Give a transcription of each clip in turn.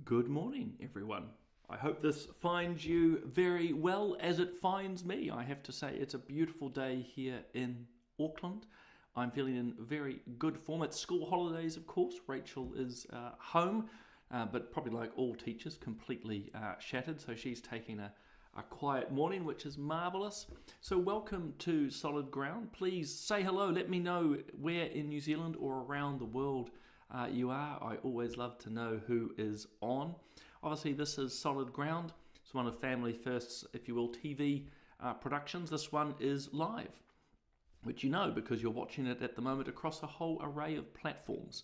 Good morning, everyone. I hope this finds you very well as it finds me. I have to say it's a beautiful day here in Auckland. I'm feeling in very good form. It's school holidays, of course. Rachel is home, but probably like all teachers, completely shattered. So she's taking a quiet morning, which is marvellous. So welcome to Solid Ground. Please say hello. Let me know where in New Zealand or around the world you are. I always love to know who is on. Obviously, this is Solid Ground. It's one of Family First's, if you will, TV productions. This one is live, which you know because you're watching it at the moment across a whole array of platforms.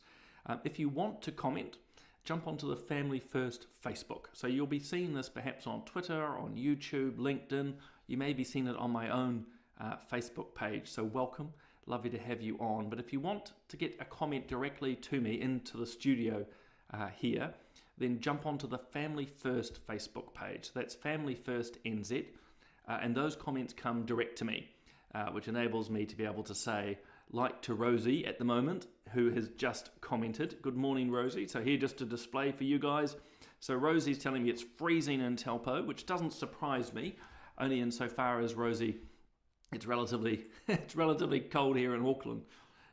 If you want to comment, jump onto the Family First Facebook. So you'll be seeing this perhaps on Twitter, on YouTube, LinkedIn. You may be seeing it on my own Facebook page. So welcome. Lovely to have you on. But if you want to get a comment directly to me into the studio here, then jump onto the Family First Facebook page. So that's Family First NZ. And those comments come direct to me, which enables me to be able to say, like to Rosie at the moment, who has just commented. Good morning, Rosie. So here just to display for you guys. So Rosie's telling me it's freezing in Taupo, which doesn't surprise me, only insofar as Rosie, it's relatively cold here in Auckland.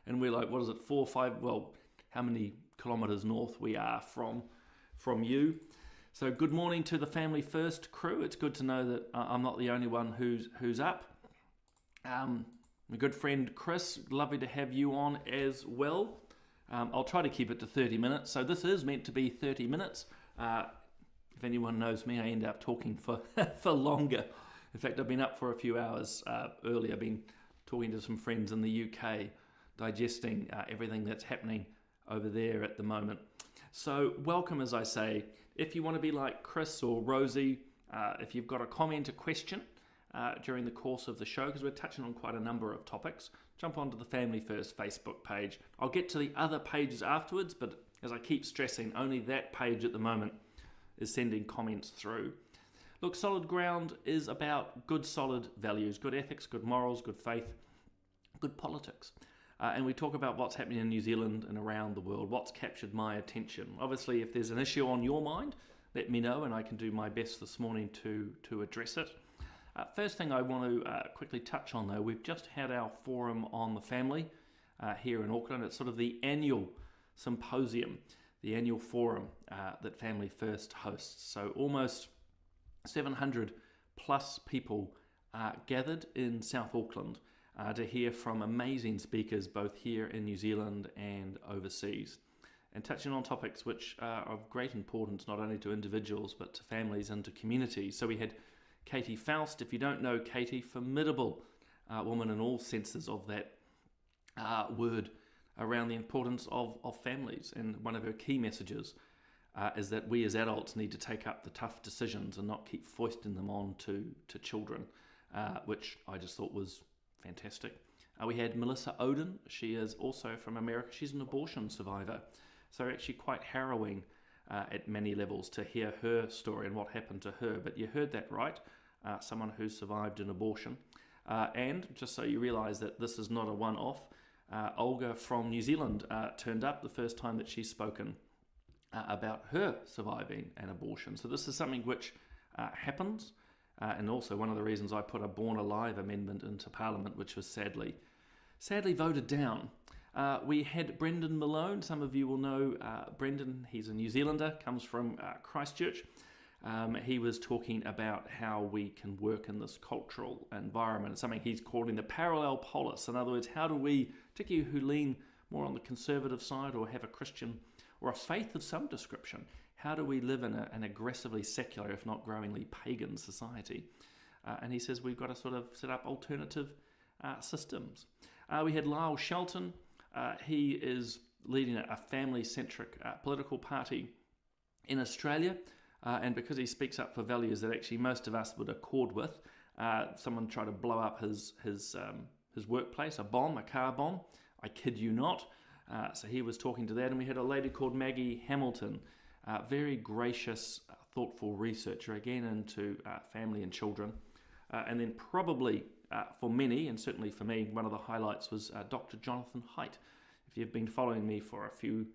And we're like, what is it, 4 or 5, well, how many kilometres north we are from you. So good morning to the Family First crew. It's good to know that I'm not the only one who's up. My good friend Chris, lovely to have you on as well. I'll try to keep it to 30 minutes. So this is meant to be 30 minutes. If anyone knows me, I end up talking for longer. In fact, I've been up for a few hours early. I've been talking to some friends in the UK, digesting everything that's happening over there at the moment. So welcome, as I say. If you want to be like Chris or Rosie, if you've got a comment, a question during the course of the show, because we're touching on quite a number of topics, jump onto the Family First Facebook page. I'll get to the other pages afterwards, but as I keep stressing, only that page at the moment is sending comments through. Look, Solid Ground is about good, solid values, good ethics, good morals, good faith, good politics. And we talk about what's happening in New Zealand and around the world, what's captured my attention. Obviously, if there's an issue on your mind, let me know and I can do my best this morning to address it. First thing I want to quickly touch on, though, we've just had our forum on the family here in Auckland. It's sort of the annual symposium, the annual forum that Family First hosts. So almost 700 plus people gathered in South Auckland to hear from amazing speakers both here in New Zealand and overseas, and touching on topics which are of great importance not only to individuals but to families and to communities. So we had Katie Faust. If you don't know Katie, formidable woman in all senses of that word, around the importance of families, and one of her key messages is that we as adults need to take up the tough decisions and not keep foisting them on to children, which I just thought was fantastic. We had Melissa Oden. She is also from America. She's an abortion survivor. So actually quite harrowing at many levels to hear her story and what happened to her. But you heard that right, someone who survived an abortion. And just so you realise that this is not a one-off, Olga from New Zealand turned up the first time that she's spoken about her surviving an abortion. So this is something which happens, and also one of the reasons I put a Born Alive amendment into Parliament, which was sadly voted down. We had Brendan Malone. Some of you will know Brendan. He's a New Zealander, comes from Christchurch. He was talking about how we can work in this cultural environment, something he's calling the parallel polis. In other words, how do we, particularly who lean more on the conservative side or have a Christian or a faith of some description, how do we live in an aggressively secular, if not growingly pagan society? And he says we've got to sort of set up alternative systems. We had Lyle Shelton. He is leading a family-centric political party in Australia, and because he speaks up for values that actually most of us would accord with, someone tried to blow up his workplace, a car bomb. I kid you not. So he was talking to that, and we had a lady called Maggie Hamilton, very gracious, thoughtful researcher, again into family and children. And then probably for many, and certainly for me, one of the highlights was Dr. Jonathan Haidt. If you've been following me for a few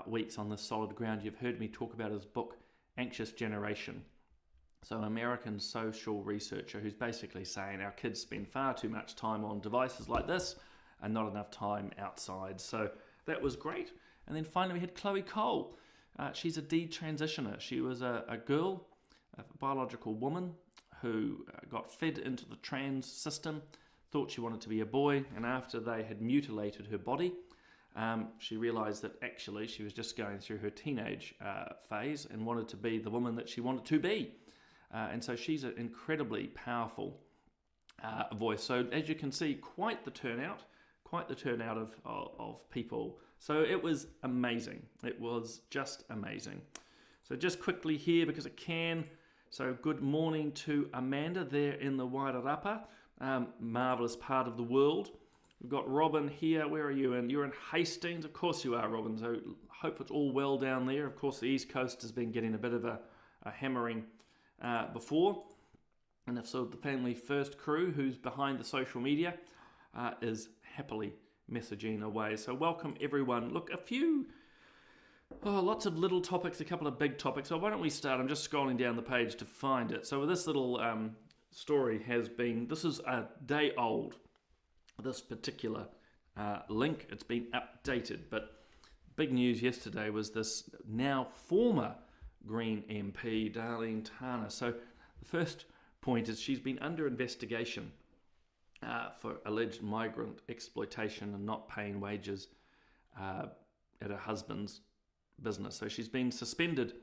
weeks on this Solid Ground, you've heard me talk about his book, anxious generation. So an American social researcher who's basically saying our kids spend far too much time on devices like this and not enough time outside. So that was great. And then finally we had Chloe Cole. She's a detransitioner. She was a girl, a biological woman who got fed into the trans system, thought she wanted to be a boy, and after they had mutilated her body, she realised that actually she was just going through her teenage phase and wanted to be the woman that she wanted to be. And so she's an incredibly powerful voice. So as you can see, quite the turnout of people. So it was amazing. It was just amazing. So just quickly here, because it can. So good morning to Amanda there in the Wairarapa, marvellous part of the world. We've got Robin here. Where are you? And you're in Hastings. Of course you are, Robin. So hope it's all well down there. Of course the East Coast has been getting a bit of a hammering before. And if so, the Family First crew, who's behind the social media, is happily messaging away. So welcome everyone. Look, lots of little topics, a couple of big topics. So why don't we start? I'm just scrolling down the page to find it. So this little story this is a day old, this particular link. It's been updated, but big news yesterday was this now former Green MP, Darlene Tana. So the first point is she's been under investigation for alleged migrant exploitation and not paying wages at her husband's business. So she's been suspended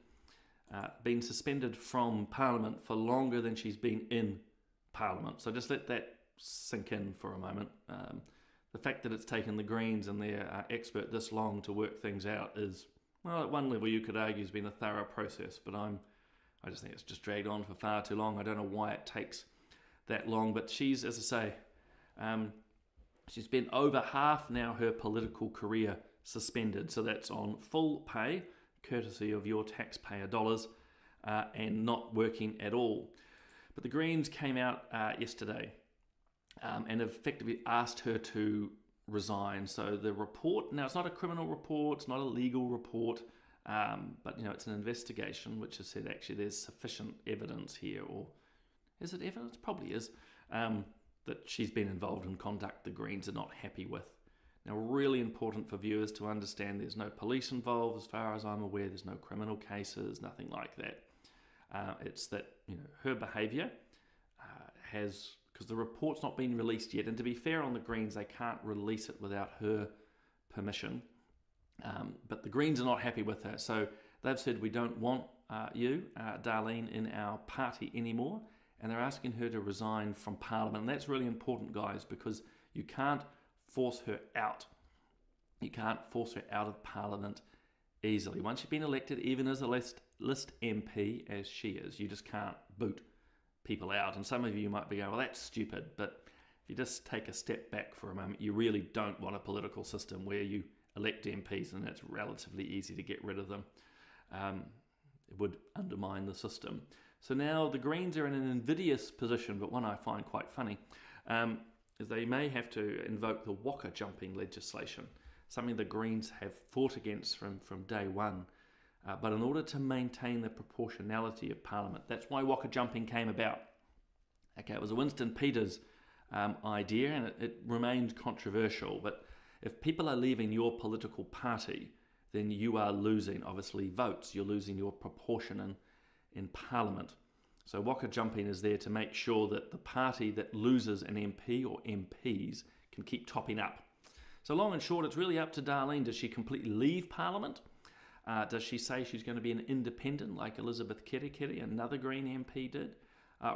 from Parliament for longer than she's been in Parliament. So just let that sink in for a moment. The fact that it's taken the Greens and their expert this long to work things out is, well, at one level you could argue has been a thorough process, but I just think it's just dragged on for far too long. I don't know why it takes that long, but she's, as I say, she's been over half now her political career suspended. So that's on full pay, courtesy of your taxpayer dollars, and not working at all. But the Greens came out yesterday and effectively asked her to resign. So the report, now it's not a criminal report, it's not a legal report, but it's an investigation which has said actually there's sufficient evidence here, or is it evidence? Probably is, that she's been involved in conduct the Greens are not happy with. Now, really important for viewers to understand there's no police involved as far as I'm aware, there's no criminal cases, nothing like that. It's that her behaviour has, because the report's not been released yet, and to be fair on the Greens, they can't release it without her permission, but the Greens are not happy with her, so they've said we don't want you, Darlene, in our party anymore, and they're asking her to resign from Parliament. And that's really important, guys, because you can't force her out. You can't force her out of Parliament easily. Once you've been elected, even as a list MP, as she is, you just can't boot people out. And some of you might be going, well, that's stupid. But if you just take a step back for a moment, you really don't want a political system where you elect MPs and it's relatively easy to get rid of them. It would undermine the system. So now the Greens are in an invidious position, but one I find quite funny, is they may have to invoke the waka jumping legislation, something the Greens have fought against from day one. But in order to maintain the proportionality of Parliament, that's why waka jumping came about. Okay, it was a Winston Peters idea, and it remained controversial. But if people are leaving your political party, then you are losing, obviously, votes. You're losing your proportion in Parliament. So waka jumping is there to make sure that the party that loses an MP or MPs can keep topping up. So long and short, it's really up to Darlene. Does she completely leave Parliament? Does she say she's going to be an independent like Elizabeth Kerekere, another Green MP, did?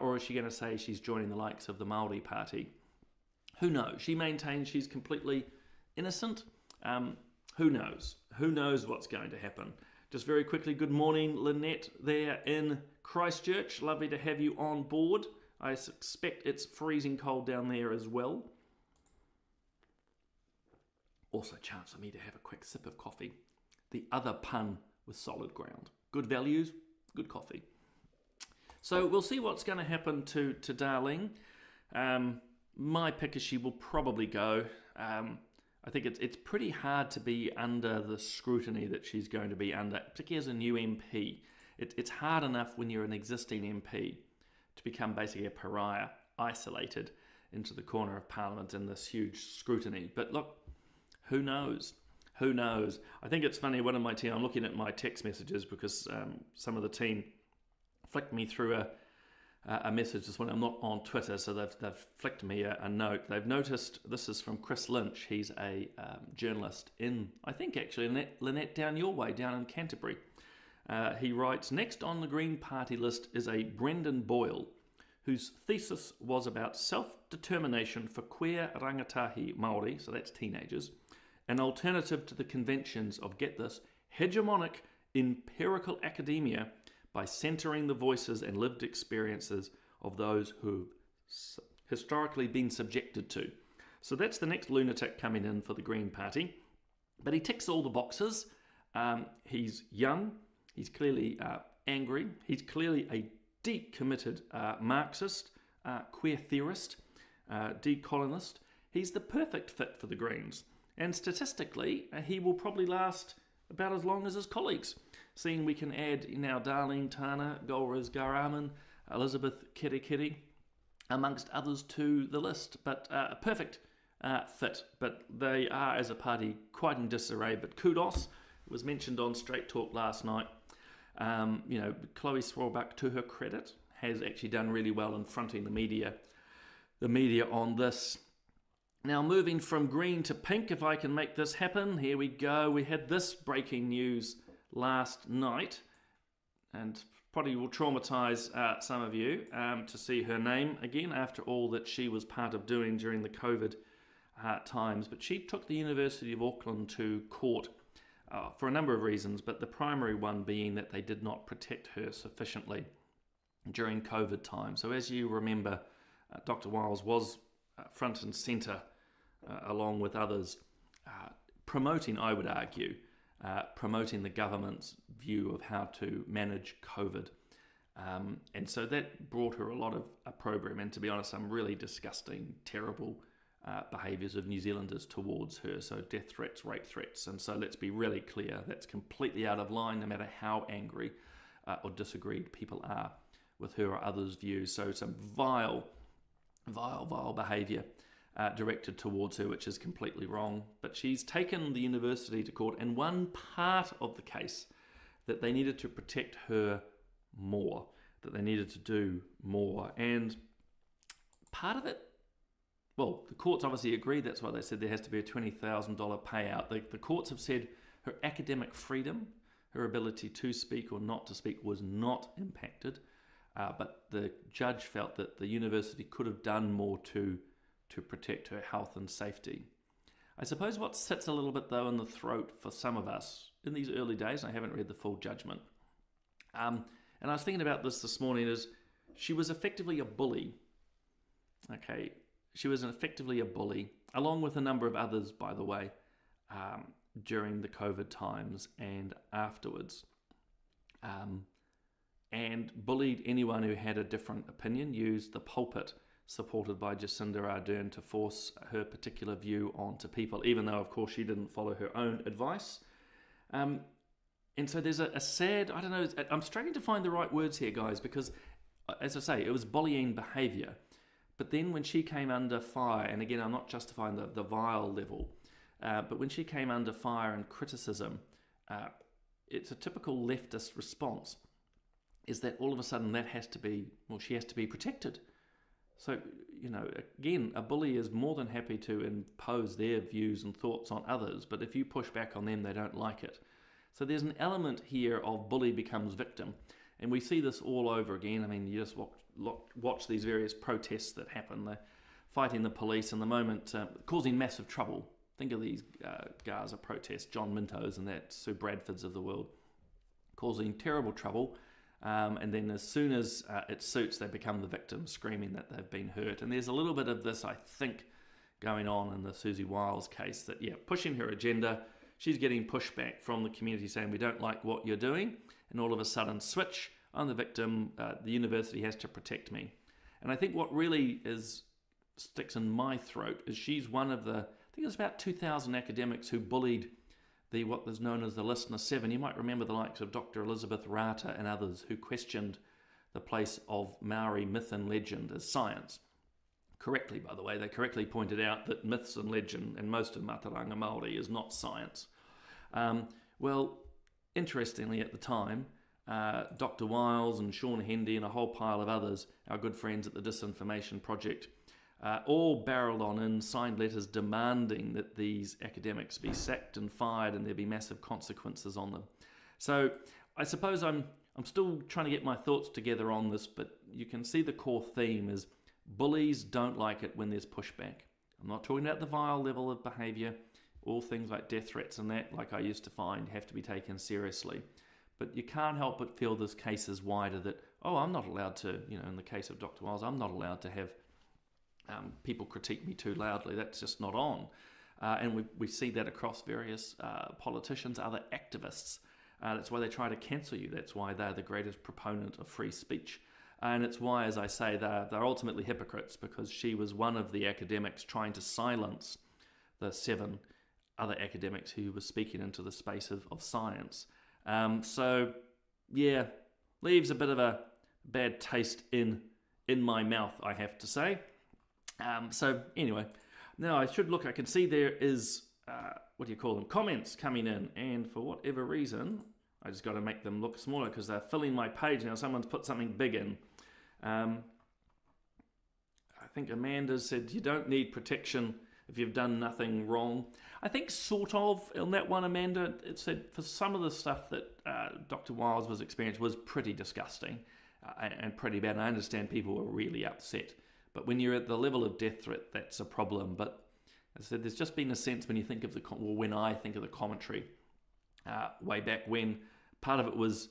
Or is she going to say she's joining the likes of the Māori Party? Who knows? She maintains she's completely innocent. Who knows? Who knows what's going to happen? Just very quickly, good morning, Lynette there in Christchurch. Lovely to have you on board. I suspect it's freezing cold down there as well. Also a chance for me to have a quick sip of coffee. The other pun with solid ground. Good values, good coffee. So we'll see what's going to happen to Darlene. My pick is she will probably go. I think it's pretty hard to be under the scrutiny that she's going to be under, particularly as a new MP. It's hard enough when you're an existing MP to become basically a pariah, isolated into the corner of Parliament in this huge scrutiny. But look, who knows? Who knows? I think it's funny, one of my team, I'm looking at my text messages because some of the team flicked me through a message this morning. I'm not on Twitter, so they've flicked me a note. They've noticed, this is from Chris Lynch. He's a journalist in, I think actually, Lynette, down your way, down in Canterbury. He writes, next on the Green Party list is a Brendan Boyle, whose thesis was about self-determination for queer rangatahi Māori, so that's teenagers, an alternative to the conventions of, get this, hegemonic empirical academia by centering the voices and lived experiences of those who've historically been subjected to. So that's the next lunatic coming in for the Green Party. But he ticks all the boxes. He's young. He's clearly angry. He's clearly a deep committed Marxist, queer theorist, decolonist. He's the perfect fit for the Greens. And statistically, he will probably last about as long as his colleagues. Seeing we can add now Darlene Tana, Golriz Garaman, Elizabeth Kirikiri, amongst others to the list. But a perfect fit. But they are, as a party, quite in disarray. But kudos. It was mentioned on Straight Talk last night. Chloe Swarbuck, to her credit, has actually done really well in fronting the media on this. Now, moving from green to pink, if I can make this happen, here we go. We had this breaking news last night, and probably will traumatise some of you to see her name again after all that she was part of doing during the COVID times. But she took the University of Auckland to court for a number of reasons, but the primary one being that they did not protect her sufficiently during COVID time. So as you remember, Dr. Wiles was front and centre, along with others, promoting, I would argue, promoting the government's view of how to manage COVID. And so that brought her a lot of opprobrium, and to be honest, some really disgusting, terrible behaviours of New Zealanders towards her. So death threats, rape threats. And so let's be really clear, that's completely out of line, no matter how angry or disagreed people are with her or others' views. So some vile behaviour directed towards her, which is completely wrong. But she's taken the university to court, and one part of the case that they needed to protect her more, that they needed to do more. And part of it, well, the courts obviously agreed. That's why they said there has to be a $20,000 payout. The courts have said her academic freedom, her ability to speak or not to speak, was not impacted. But the judge felt that the university could have done more to protect her health and safety. I suppose what sits a little bit, though, in the throat for some of us in these early days, and I haven't read the full judgment, and I was thinking about this morning, is she was effectively a bully. Okay, she was effectively a bully, along with a number of others, by the way, during the COVID times and afterwards. And bullied anyone who had a different opinion, used the pulpit supported by Jacinda Ardern to force her particular view onto people, even though, of course, she didn't follow her own advice. And so there's a sad, I don't know, I'm struggling to find the right words here, guys, because, as I say, it was bullying behaviour. But then when she came under fire, and again, I'm not justifying the vile level, but when she came under fire and criticism, it's a typical leftist response, is that all of a sudden that has to be, well, she has to be protected. So, again, a bully is more than happy to impose their views and thoughts on others, but if you push back on them, they don't like it. So there's an element here of bully becomes victim, and we see this all over again. I mean, you just watch these various protests that happen. They're fighting the police, and the moment causing massive trouble. Think of these Gaza protests, John Mintos and that Sue Bradfords of the world, causing terrible trouble. And then as soon as it suits, they become the victim, screaming that they've been hurt. And there's a little bit of this, I think, going on in the Susie Wiles case, that, pushing her agenda, she's getting pushback from the community saying, we don't like what you're doing. And all of a sudden, switch, I'm the victim, the university has to protect me. And I think what really sticks in my throat is she's one of the, I think it was about 2,000 academics who bullied what is known as the Listener 7. You might remember the likes of Dr. Elizabeth Rata and others who questioned the place of Maori myth and legend as science. Correctly, by the way, they correctly pointed out that myths and legend and most of Mātauranga Māori is not science. Well, interestingly at the time, Dr. Wiles and Sean Hendy and a whole pile of others, our good friends at the Disinformation Project, all barreled on in signed letters demanding that these academics be sacked and fired and there be massive consequences on them. So I suppose I'm still trying to get my thoughts together on this, but you can see the core theme is bullies don't like it when there's pushback. I'm not talking about the vile level of behaviour. All things like death threats and that, like I used to find, have to be taken seriously. But you can't help but feel this case is wider that, I'm not allowed to, in the case of Dr. Wiles, I'm not allowed to have people critique me too loudly. That's just not on. And we see that across various politicians, other activists. That's why they try to cancel you. That's why they're the greatest proponent of free speech. And it's why, as I say, they're ultimately hypocrites, because she was one of the academics trying to silence the 7 other academics who were speaking into the space of science. So, yeah, leaves a bit of a bad taste in my mouth, I have to say. So, anyway, now I can see there is, comments coming in, and for whatever reason, I just got to make them look smaller because they're filling my page now. Someone's put something big in. I think Amanda said, you don't need protection if you've done nothing wrong. I think sort of on that one, Amanda, it said for some of the stuff that Dr. Wiles was experiencing was pretty disgusting and pretty bad. And I understand people were really upset. But when you're at the level of death threat, that's a problem. But as I said, there's just been a sense when you think of when I think of the commentary way back when, part of it was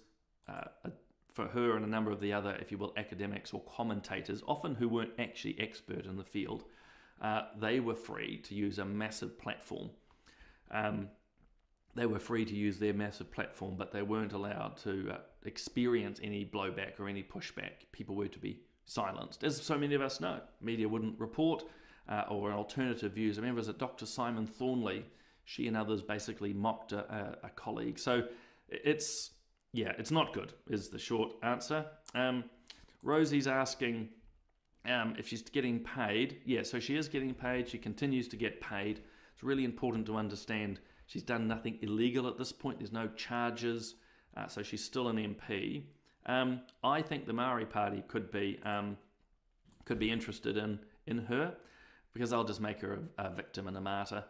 for her and a number of the other, if you will, academics or commentators, often who weren't actually expert in the field. They were free to use a massive platform. They were free to use their massive platform, but they weren't allowed to experience any blowback or any pushback. People were to be silenced, as so many of us know. Media wouldn't report or alternative views. I remember it was Dr. Simon Thornley. She and others basically mocked a colleague. So it's not good, is the short answer. Rosie's asking if she's getting paid. Yeah, so she is getting paid. She continues to get paid. It's really important to understand she's done nothing illegal at this point. There's no charges, so she's still an MP. I think the Maori Party could be interested in her, because I'll just make her a victim and a martyr.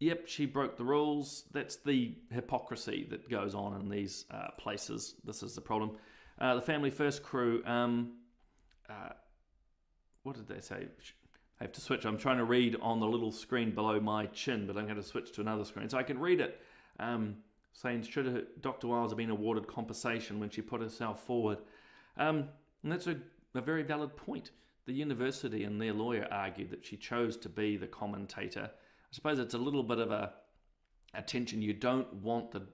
Yep, she broke the rules. That's the hypocrisy that goes on in these places. This is the problem. The Family First crew, what did they say? I have to switch. I'm trying to read on the little screen below my chin, but I'm going to switch to another screen so I can read it. Saying, should Dr. Wiles have been awarded compensation when she put herself forward? And that's a very valid point. The university and their lawyer argued that she chose to be the commentator. I suppose it's a little bit of a tension. You don't want the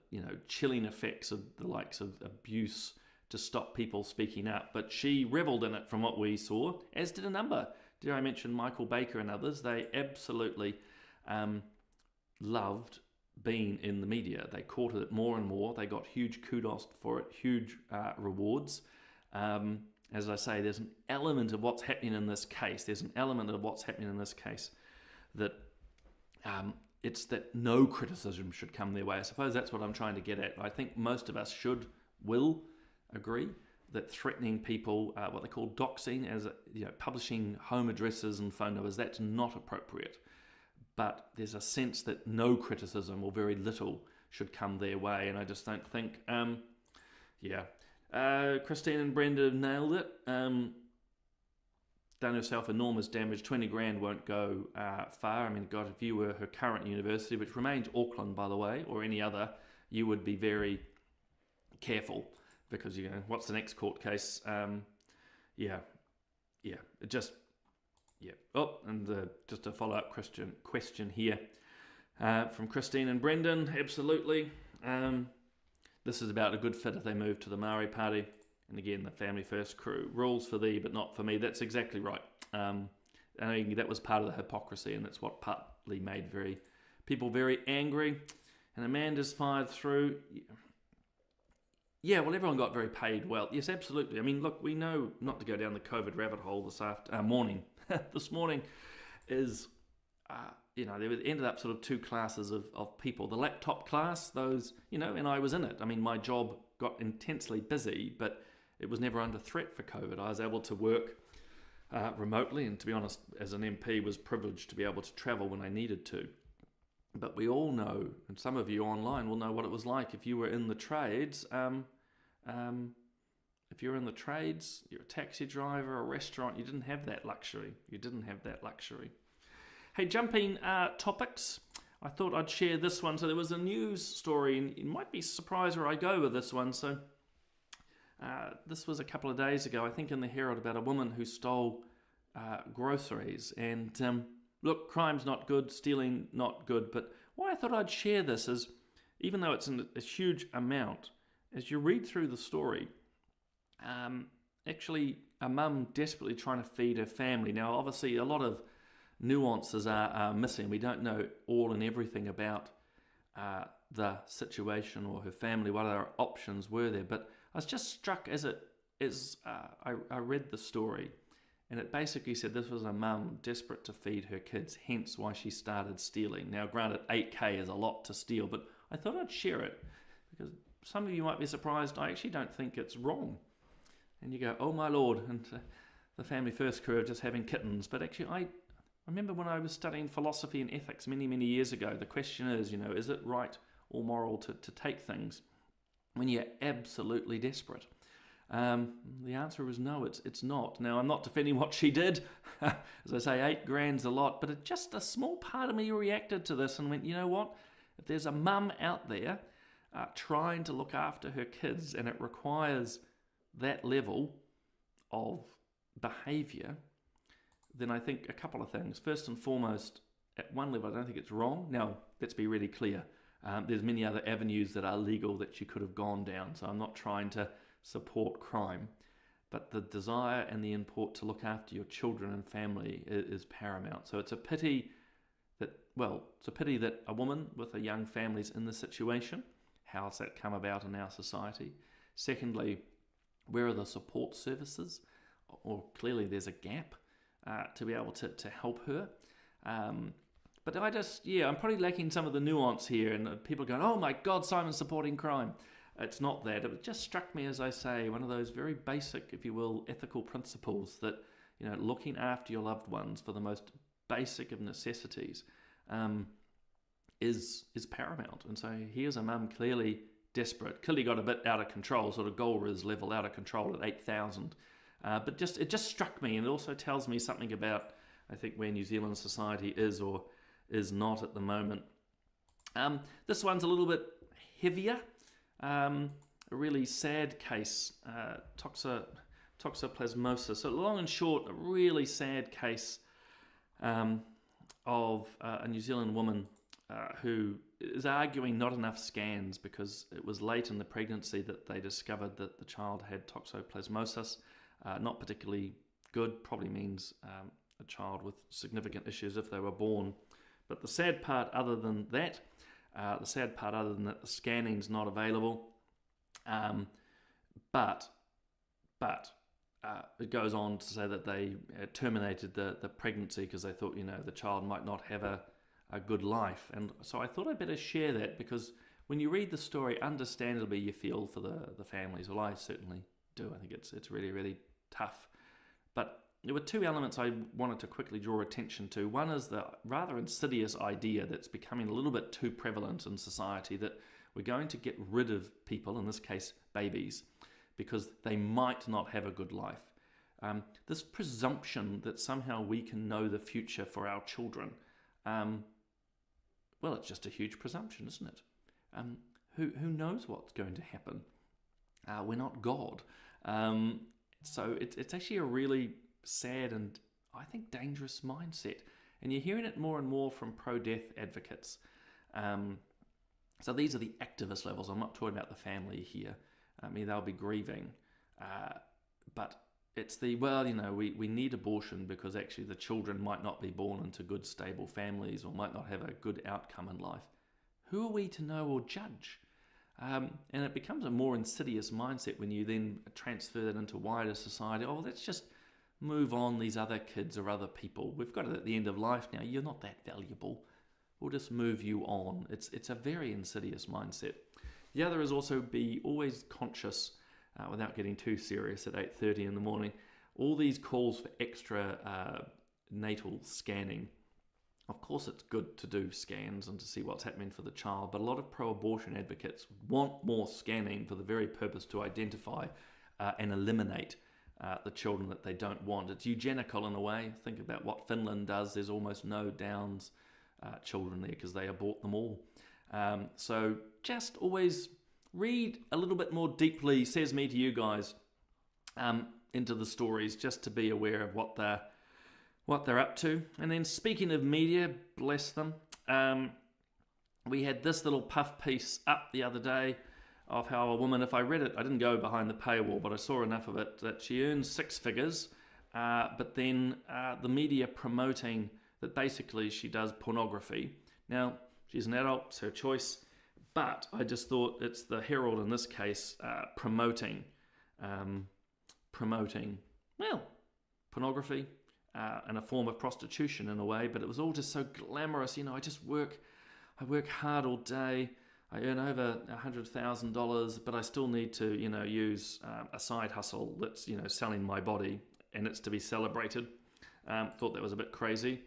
chilling effects of the likes of abuse to stop people speaking up, but she revelled in it from what we saw, as did a number. Dare I mention Michael Baker and others? They absolutely loved being in the media. They courted it more and more. They got huge kudos for it, huge rewards. As I say, there's an element of what's happening in this case. That it's that no criticism should come their way. I suppose that's what I'm trying to get at. I think most of us will agree that threatening people, what they call doxing, as publishing home addresses and phone numbers, that's not appropriate. But there's a sense that no criticism or very little should come their way, and I just don't think. Christine and Brenda nailed it. Done herself enormous damage. 20 grand won't go far. I mean, God, if you were her current university, which remains Auckland, by the way, or any other, you would be very careful, because what's the next court case? Just a follow-up question here from Christine and Brendan. Absolutely. This is about a good fit if they move to the Maori Party. And again, the Family First crew. Rules for thee, but not for me. That's exactly right. I think that was part of the hypocrisy, and that's what partly made people very angry. and Amanda's fired through. Yeah, well, everyone got very paid well. Yes, absolutely. I mean, look, we know not to go down the COVID rabbit hole this morning. This morning is, there ended up sort of two classes of people. The laptop class, those, and I was in it. I mean, my job got intensely busy, but it was never under threat for COVID. I was able to work remotely, and to be honest, as an MP, was privileged to be able to travel when I needed to. But we all know, and some of you online will know what it was like if you were in the trades. If you're in the trades, you're a taxi driver, a restaurant, you didn't have that luxury. Hey, jumping topics, I thought I'd share this one. So there was a news story, and you might be surprised where I go with this one. So this was a couple of days ago, I think in the Herald, about a woman who stole groceries. And look, crime's not good, stealing not good, but why I thought I'd share this is, even though it's a huge amount, as you read through the story, actually a mum desperately trying to feed her family. Now, obviously, a lot of nuances are missing. We don't know all and everything about the situation or her family, what other options were there. But I was just struck as I read the story, and it basically said this was a mum desperate to feed her kids, hence why she started stealing. Now, granted, 8K is a lot to steal, but I thought I'd share it because some of you might be surprised. I actually don't think it's wrong. And you go, oh my Lord, and the Family First crew are just having kittens. But actually, I remember when I was studying philosophy and ethics many, many years ago, the question is it right or moral to take things when you're absolutely desperate? The answer is no, it's not. Now, I'm not defending what she did. As I say, 8 grand's a lot, but just a small part of me reacted to this and went, you know what? If there's a mum out there trying to look after her kids and it requires that level of behaviour, then I think a couple of things. First and foremost, at one level, I don't think it's wrong. Now, let's be really clear. There's many other avenues that are legal that you could have gone down, so I'm not trying to support crime. But the desire and the import to look after your children and family is paramount. So it's a pity that a woman with a young family is in this situation. How has that come about in our society? Secondly, where are the support services? Or clearly there's a gap to be able to help her. But I'm probably lacking some of the nuance here, and people are going, oh my God, Simon's supporting crime. It's not that. It just struck me, as I say, one of those very basic, if you will, ethical principles that, looking after your loved ones for the most basic of necessities is paramount. And so here's a mum clearly desperate, clearly got a bit out of control, sort of Golders level out of control at 8,000. But it just struck me, and it also tells me something about, I think, where New Zealand society is or is not at the moment. This one's a little bit heavier. A really sad case, toxoplasmosis. So long and short, a really sad case of a New Zealand woman who is arguing not enough scans because it was late in the pregnancy that they discovered that the child had toxoplasmosis. Not particularly good, probably means a child with significant issues if they were born. But the sad part other than that, the scanning's not available. But it goes on to say that they terminated the pregnancy because they thought, the child might not have a good life. And so I thought I'd better share that because when you read the story, understandably you feel for the families. Well, I certainly do. I think it's really, really tough. But there were two elements I wanted to quickly draw attention to. One is the rather insidious idea that's becoming a little bit too prevalent in society that we're going to get rid of people, in this case babies, because they might not have a good life. This presumption that somehow we can know the future for our children, it's just a huge presumption, isn't it? Who knows what's going to happen? We're not God. So it's actually a really sad and, I think, dangerous mindset. And you're hearing it more and more from pro-death advocates. So these are the activist levels. I'm not talking about the family here. I mean, they'll be grieving. But it's we need abortion because actually the children might not be born into good, stable families or might not have a good outcome in life. who are we to know or judge? And it becomes a more insidious mindset when you then transfer that into wider society. Oh, let's just move on these other kids or other people. We've got it at the end of life now. You're not that valuable. We'll just move you on. It's a very insidious mindset. The other is also be always conscious, without getting too serious at 8:30 in the morning, all these calls for extra natal scanning. Of course, it's good to do scans and to see what's happening for the child, but a lot of pro-abortion advocates want more scanning for the very purpose to identify and eliminate the children that they don't want. It's eugenical in a way. Think about what Finland does. There's almost no Downs children there because they abort them all. So just always read a little bit more deeply, says me to you guys, into the stories, just to be aware of what they're up to. And then speaking of media, bless them, we had this little puff piece up the other day of how a woman, if I read it, I didn't go behind the paywall, but I saw enough of it, that she earns 6 figures, but then the media promoting that basically she does pornography. Now, she's an adult, it's her choice, but I just thought it's the Herald in this case promoting, well, pornography, and a form of prostitution in a way, but it was all just so glamorous. You know, I work hard all day, I earn over $100,000, but I still need to, use a side hustle that's, selling my body, and it's to be celebrated. Thought that was a bit crazy.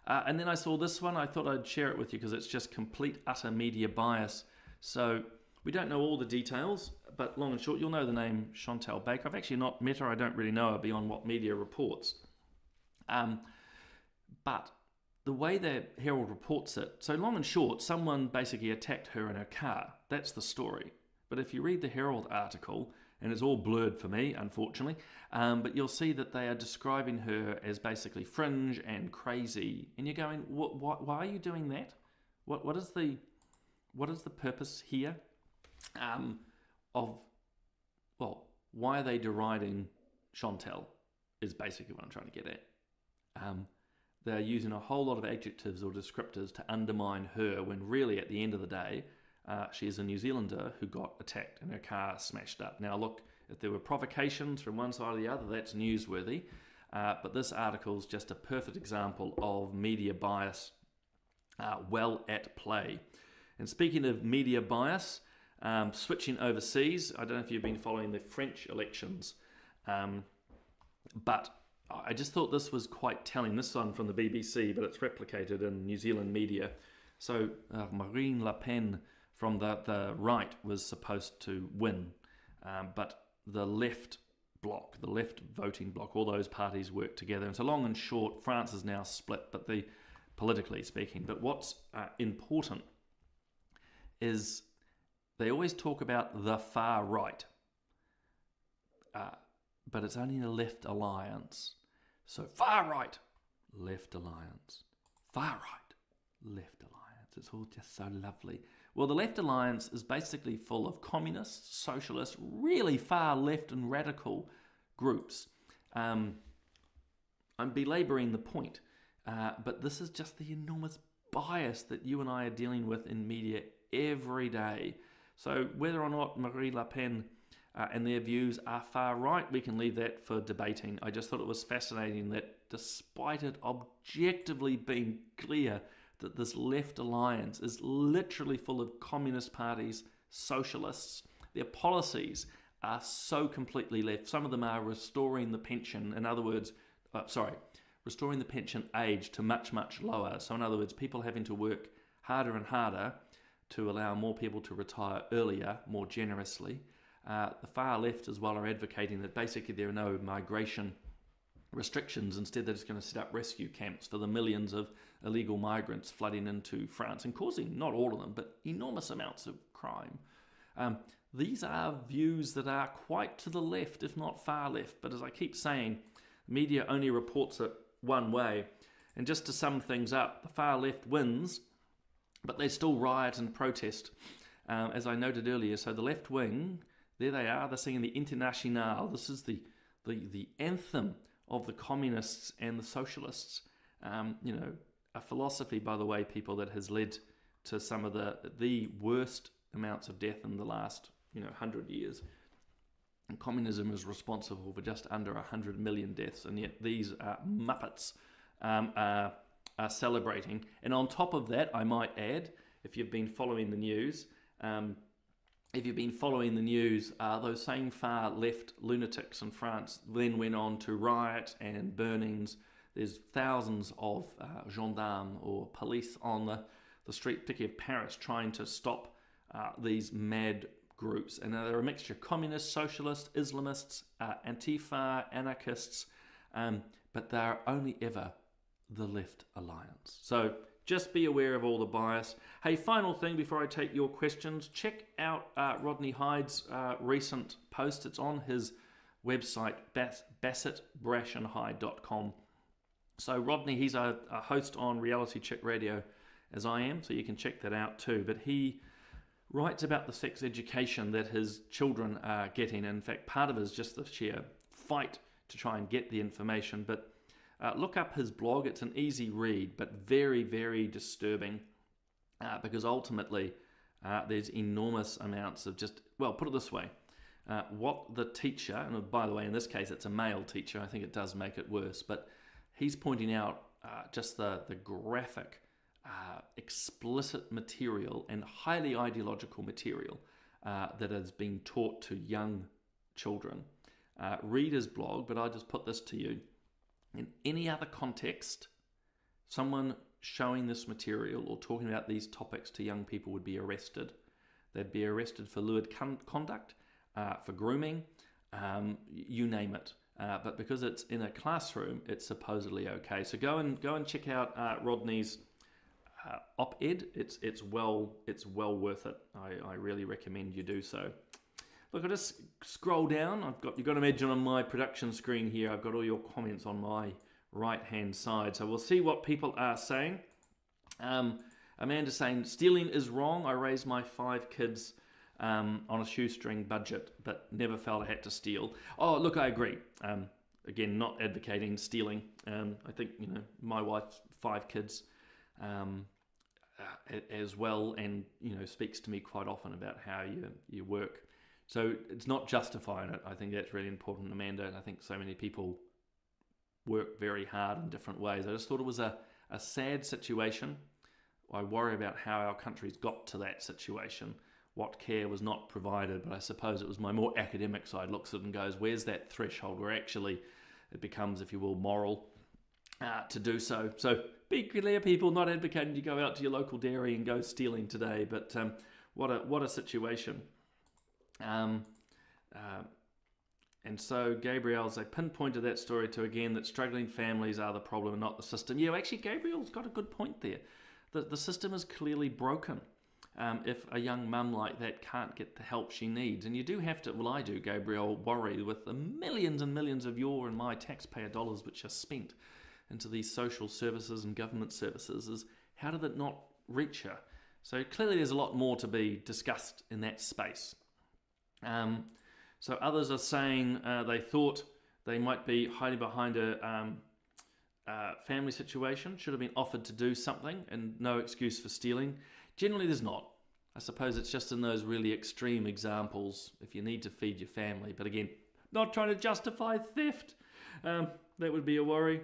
And then I saw this one. I thought I'd share it with you because it's just complete, utter media bias. So we don't know all the details, but long and short, you'll know the name Chantal Baker. I've actually not met her. I don't really know her beyond what media reports. But the way that Herald reports it, so long and short, someone basically attacked her in her car. That's the story. But if you read the Herald article, and it's all blurred for me, unfortunately, but you'll see that they are describing her as basically fringe and crazy. And you're going, why are you doing that? What is the purpose here why are they deriding Chantal is basically what I'm trying to get at. They're using a whole lot of adjectives or descriptors to undermine her when really at the end of the day, she's a New Zealander who got attacked and her car smashed up. Now look, if there were provocations from one side or the other, that's newsworthy. But this article is just a perfect example of media bias well at play. And speaking of media bias, switching overseas, I don't know if you've been following the French elections, but I just thought this was quite telling. This one from the BBC, but it's replicated in New Zealand media. So Marine Le Pen from the right was supposed to win, but the left bloc, the left voting bloc, all those parties work together. And so long and short, France is now split, but politically speaking. But what's important is they always talk about the far right, but it's only a left alliance. So far right, left alliance. Far right, left alliance. It's all just so lovely. Well, the left alliance is basically full of communists, socialists, really far left and radical groups. I'm belaboring the point, but this is just the enormous bias that you and I are dealing with in media every day. So whether or not Marine Le Pen and their views are far right, we can leave that for debating. I just thought it was fascinating that despite it objectively being clear that this left alliance is literally full of communist parties, socialists, their policies are so completely left. Some of them are restoring the pension, in other words, restoring the pension age to much, much lower. So in other words, people having to work harder and harder to allow more people to retire earlier, more generously. The far left as well are advocating that basically there are no migration restrictions. Instead, they're just going to set up rescue camps for the millions of illegal migrants flooding into France and causing, not all of them, but enormous amounts of crime. These are views that are quite to the left, if not far left. But as I keep saying, media only reports it one way. And just to sum things up, the far left wins, but they still riot and protest. As I noted earlier, so the left wing, there they are, they're singing the Internationale. This is the anthem of the communists and the socialists. A philosophy, by the way, people, that has led to some of the worst amounts of death in the last 100 years. And communism is responsible for just under 100 million deaths, and yet these muppets are celebrating. And on top of that, I might add, if you've been following the news, those same far left lunatics in France then went on to riot and burnings. There's thousands of gendarmes or police on the street, particularly of Paris, trying to stop these mad groups. And they're a mixture of communists, socialists, Islamists, Antifa, anarchists, but they're only ever the Left Alliance. So just be aware of all the bias. Hey, final thing before I take your questions, check out Rodney Hyde's recent post. It's on his website, bassettbrashandhyde.com. So Rodney, he's a host on Reality Check Radio, as I am, so you can check that out too. But he writes about the sex education that his children are getting. In fact, part of it is just the sheer fight to try and get the information. But look up his blog. It's an easy read, but very, very disturbing because ultimately there's enormous amounts of just, well, put it this way, what the teacher, and by the way, in this case, it's a male teacher. I think it does make it worse, but he's pointing out just the graphic, explicit material and highly ideological material that has been taught to young children. Read his blog, but I'll just put this to you. In any other context, someone showing this material or talking about these topics to young people would be arrested. They'd be arrested for lewd conduct, for grooming, you name it. But because it's in a classroom, it's supposedly okay. So go and check out Rodney's op-ed. It's well worth it. I really recommend you do so. Look, I just scroll down. You've got to imagine on my production screen here, I've got all your comments on my right-hand side. So we'll see what people are saying. Amanda's saying, stealing is wrong. I raised my 5 kids on a shoestring budget, but never felt I had to steal. Oh, look, I agree. Again, not advocating stealing. I think, my wife's 5 kids as well, and, speaks to me quite often about how you work. So it's not justifying it. I think that's really important, Amanda, and I think so many people work very hard in different ways. I just thought it was a sad situation. I worry about how our country's got to that situation, what care was not provided, but I suppose it was my more academic side looks at it and goes, where's that threshold where actually it becomes, if you will, moral to do so. So be clear, people, not advocating you go out to your local dairy and go stealing today, but what a situation. And so Gabriel's, they pinpointed that story to, again, that struggling families are the problem and not the system. Yeah, actually, Gabriel's got a good point there. The system is clearly broken if a young mum like that can't get the help she needs. And you do have to, well, I do, Gabriel, worry with the millions and millions of your and my taxpayer dollars which are spent into these social services and government services, is how did it not reach her? So clearly there's a lot more to be discussed in that space. So others are saying they thought they might be hiding behind a family situation, should have been offered to do something, and no excuse for stealing. Generally there's not. I suppose it's just in those really extreme examples if you need to feed your family. But again, not trying to justify theft. That would be a worry.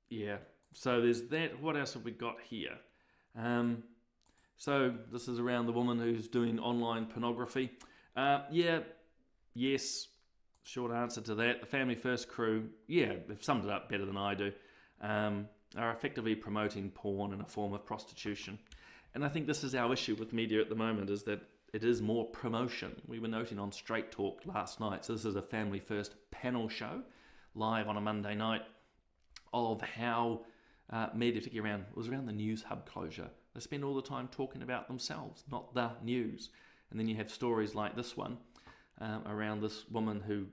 Yeah, so there's that. What else have we got here? So this is around the woman who's doing online pornography. Yes, short answer to that. The Family First crew, they've summed it up better than I do, are effectively promoting porn in a form of prostitution. And I think this is our issue with media at the moment, is that it is more promotion. We were noting on Straight Talk last night, so this is a Family First panel show, live on a Monday night, of how media, particularly around the news hub closure, they spend all the time talking about themselves, not the news. And then you have stories like this one around this woman who,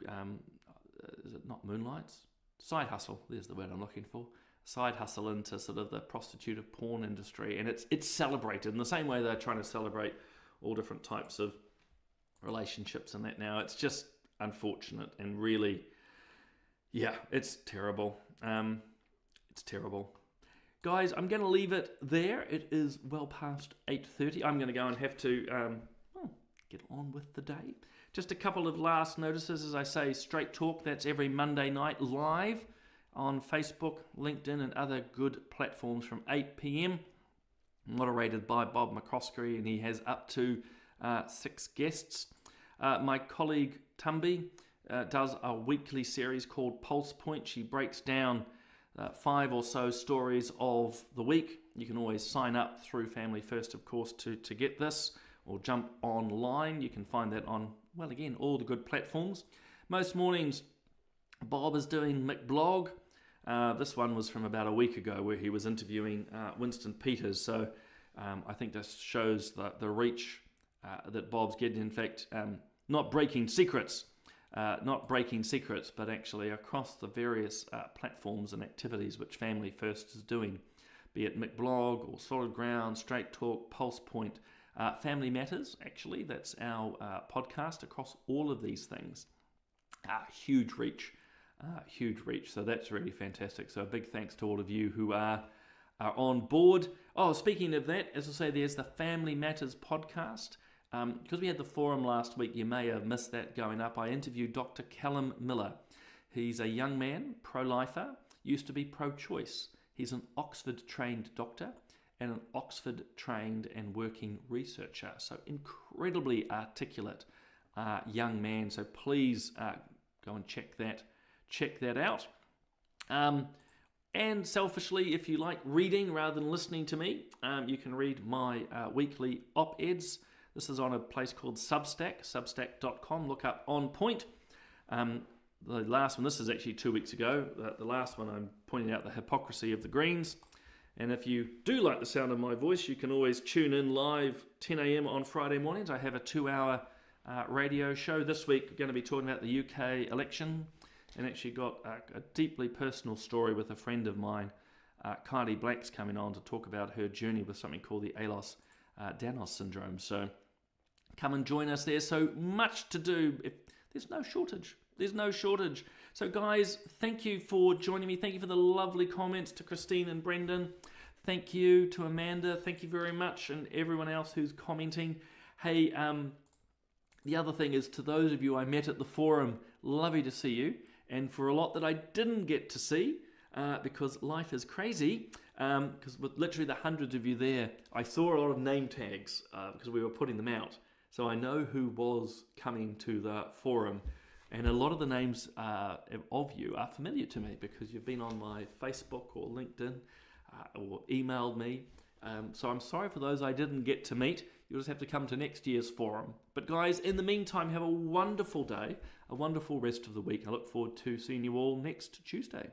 is it not moonlights? Side hustle, there's the word I'm looking for. Side hustle into sort of the prostitutive porn industry. And it's celebrated in the same way they're trying to celebrate all different types of relationships and that now. It's just unfortunate and really, it's terrible. It's terrible. guys, I'm going to leave it there. It is well past 8:30. I'm going to go and have to get on with the day. Just a couple of last notices. As I say, Straight Talk, that's every Monday night live on Facebook, LinkedIn and other good platforms from 8 p.m. Moderated by Bob McCoskey, and he has up to 6 guests. My colleague Tumby does a weekly series called Pulse Point. She breaks down 5 or so stories of the week. You can always sign up through Family First, of course, to get this, or jump online. You can find that on, well, again, all the good platforms. Most mornings, Bob is doing McBlog. This one was from about a week ago, where he was interviewing Winston Peters. So I think this shows the reach that Bob's getting. In fact, not breaking secrets, but actually across the various platforms and activities which Family First is doing, be it McBlog or Solid Ground, Straight Talk, Pulse Point, Family Matters. Actually, that's our podcast across all of these things. Huge reach. So that's really fantastic. So a big thanks to all of you who are on board. Oh, speaking of that, as I say, there's the Family Matters podcast. Because we had the forum last week, you may have missed that going up. I interviewed Dr. Callum Miller. He's a young man, pro-lifer, used to be pro-choice. He's an Oxford-trained doctor and an Oxford-trained and working researcher. So incredibly articulate young man. So please go and check that out. And selfishly, if you like reading rather than listening to me, you can read my weekly op-eds. This is on a place called Substack, substack.com. Look up On Point. The last one, this is actually 2 weeks ago. The last one, I'm pointing out the hypocrisy of the Greens. And if you do like the sound of my voice, you can always tune in live 10 a.m. on Friday mornings. I have a 2-hour radio show. This week, we're going to be talking about the UK election, and actually got a deeply personal story with a friend of mine. Kylie Black's coming on to talk about her journey with something called the Ehlers-Danlos syndrome. So come and join us. There's so much to do. There's no shortage. So guys, thank you for joining me. Thank you for the lovely comments to Christine and Brendan. Thank you to Amanda. Thank you very much. And everyone else who's commenting. Hey, the other thing is, to those of you I met at the forum, lovely to see you. And for a lot that I didn't get to see, because life is crazy, because with literally the hundreds of you there, I saw a lot of name tags because we were putting them out. So I know who was coming to the forum. And a lot of the names of you are familiar to me because you've been on my Facebook or LinkedIn or emailed me. So I'm sorry for those I didn't get to meet. You'll just have to come to next year's forum. But guys, in the meantime, have a wonderful day, a wonderful rest of the week. I look forward to seeing you all next Tuesday.